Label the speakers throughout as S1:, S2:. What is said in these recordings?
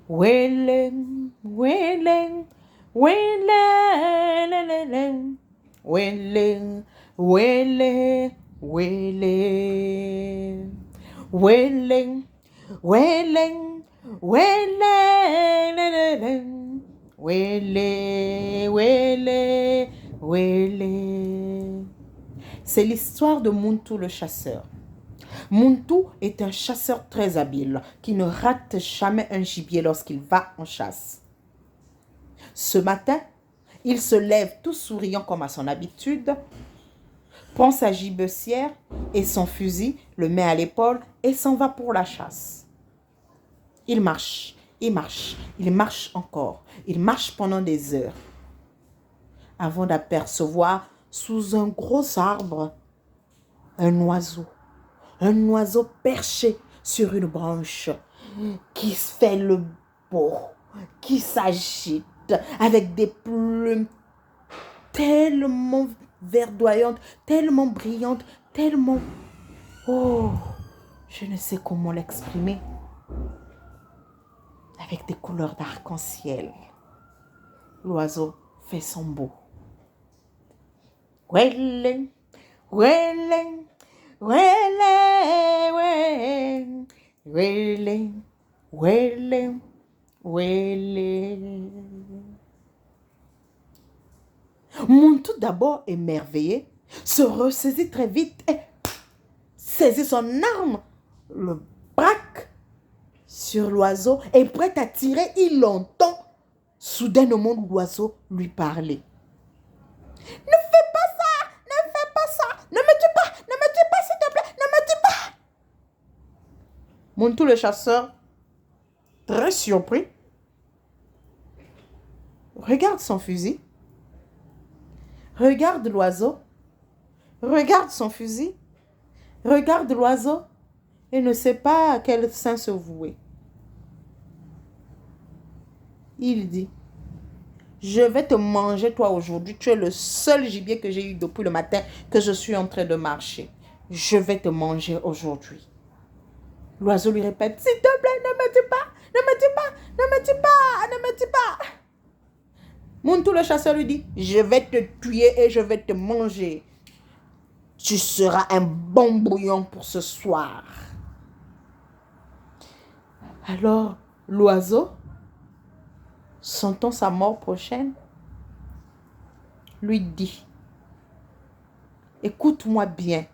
S1: Wailing, wailing, wailing, wailing, wailing, wailing, wailing, wailing, wailing, wailing, wailing, wailing. C'est l'histoire de Muntu le chasseur. Muntu est un chasseur très habile qui ne rate jamais un gibier lorsqu'il va en chasse. Ce matin, il se lève tout souriant comme à son habitude, prend sa gibecière et son fusil, le met à l'épaule et s'en va pour la chasse. Il marche, il marche, il marche encore, il marche pendant des heures avant d'apercevoir sous un gros arbre un oiseau perché sur une branche qui fait le beau, qui s'agite avec des plumes tellement verdoyantes, tellement brillantes, tellement... Oh, je ne sais comment l'exprimer. Avec des couleurs d'arc-en-ciel. L'oiseau fait son beau. Wailing, wailing, wailing, wailing, wailing, wailing. Muntu d'abord émerveillé se ressaisit très vite et saisit son arme, le braque sur l'oiseau et prêt à tirer, il entend soudainement l'oiseau lui parler. Ne fais pas ça, ne fais pas ça, ne me tue pas, s'il te plaît, ne me tue pas. Muntu le chasseur, très surpris, regarde son fusil, regarde l'oiseau, regarde son fusil, regarde l'oiseau et ne sait pas à quel saint se vouer. Il dit, je vais te manger toi aujourd'hui. Tu es le seul gibier que j'ai eu depuis le matin que je suis en train de marcher. Je vais te manger aujourd'hui. L'oiseau lui répète, s'il te plaît, ne me tue pas, ne me tue pas, ne me tue pas, ne me tue pas. Muntu le chasseur lui dit, je vais te tuer et je vais te manger. Tu seras un bon bouillon pour ce soir. Alors, l'oiseau, sentant sa mort prochaine, lui dit, écoute-moi bien,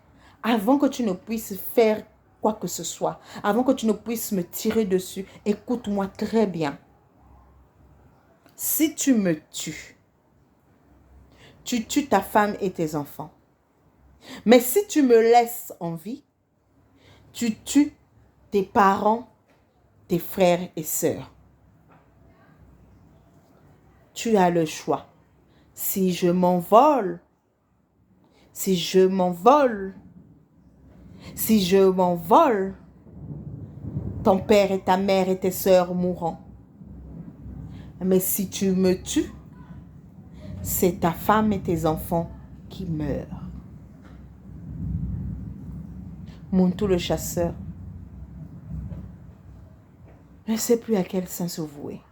S1: avant que tu ne puisses faire quoi que ce soit, avant que tu ne puisses me tirer dessus, écoute-moi très bien. Si tu me tues, tu tues ta femme et tes enfants. Mais si tu me laisses en vie, tu tues tes parents, tes frères et sœurs. Tu as le choix. Si je m'envole, ton père et ta mère et tes sœurs mourront. Mais si tu me tues, c'est ta femme et tes enfants qui meurent. Muntu le chasseur ne sait plus à quel saint se vouer.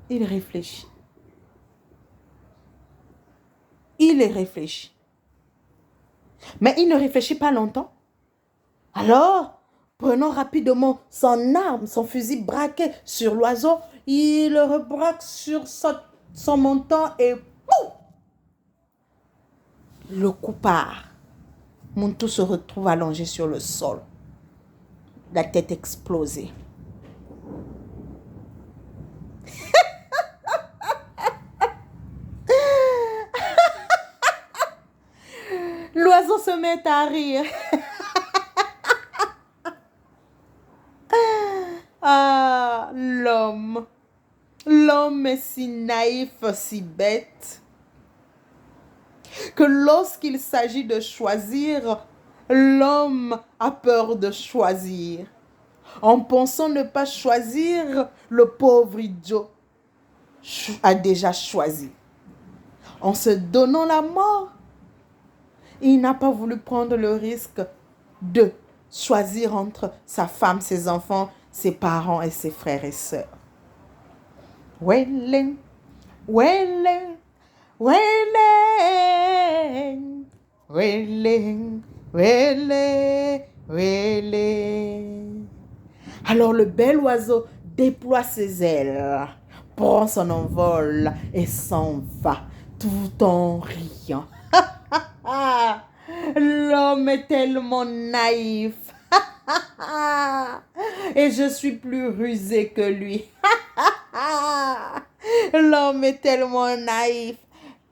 S1: Il réfléchit. Mais il ne réfléchit pas longtemps. Alors, prenant rapidement son arme, son fusil braqué sur l'oiseau, il le rebraque sur son menton et pouf! Le coup part. Muntu se retrouve allongé sur le sol, la tête explosée. L'oiseau se met à rire. Ah, l'homme. L'homme est si naïf, si bête, que lorsqu'il s'agit de choisir, l'homme a peur de choisir. En pensant ne pas choisir, le pauvre idiot a déjà choisi. En se donnant la mort, il n'a pas voulu prendre le risque de choisir entre sa femme, ses enfants ses parents et ses frères et sœurs. Wele, wele, wele, wele, wele, wele. Alors le bel oiseau déploie ses ailes, prend son envol et s'en va, tout en riant. L'homme est tellement naïf. Et je suis plus rusée que lui. L'homme est tellement naïf.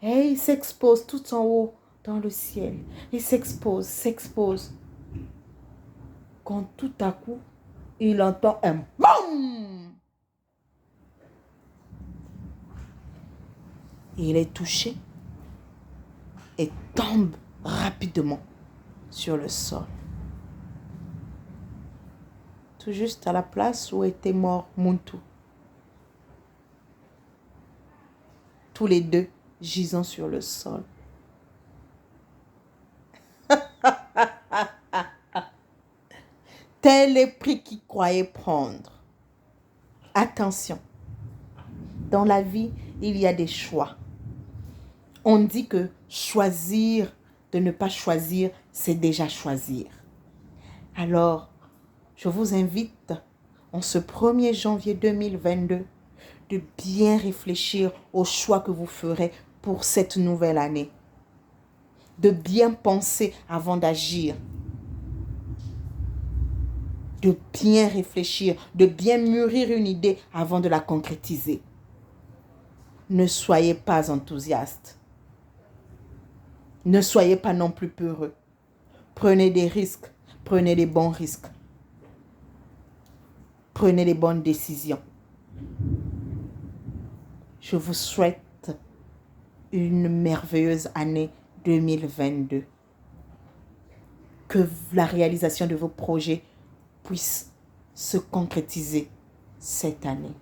S1: Et il s'expose tout en haut dans le ciel. Il s'expose. Quand tout à coup, il entend un BOUM! Il est touché et tombe rapidement sur le sol. Tout juste à la place où était mort Muntu. Tous les deux gisant sur le sol. Tel est prix qu'il croyait prendre. Attention, dans la vie, il y a des choix. On dit que choisir de ne pas choisir, c'est déjà choisir. Alors, je vous invite, en ce 1er janvier 2022, de bien réfléchir aux choix que vous ferez pour cette nouvelle année. De bien penser avant d'agir. De bien réfléchir, de bien mûrir une idée avant de la concrétiser. Ne soyez pas enthousiaste. Ne soyez pas non plus peureux. Prenez des risques, prenez les bons risques. Prenez les bonnes décisions. Je vous souhaite une merveilleuse année 2022. Que la réalisation de vos projets puisse se concrétiser cette année.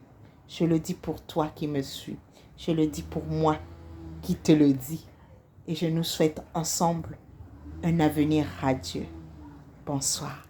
S1: Je le dis pour toi qui me suis. Je le dis pour moi qui te le dis. Et je nous souhaite ensemble un avenir radieux. Bonsoir.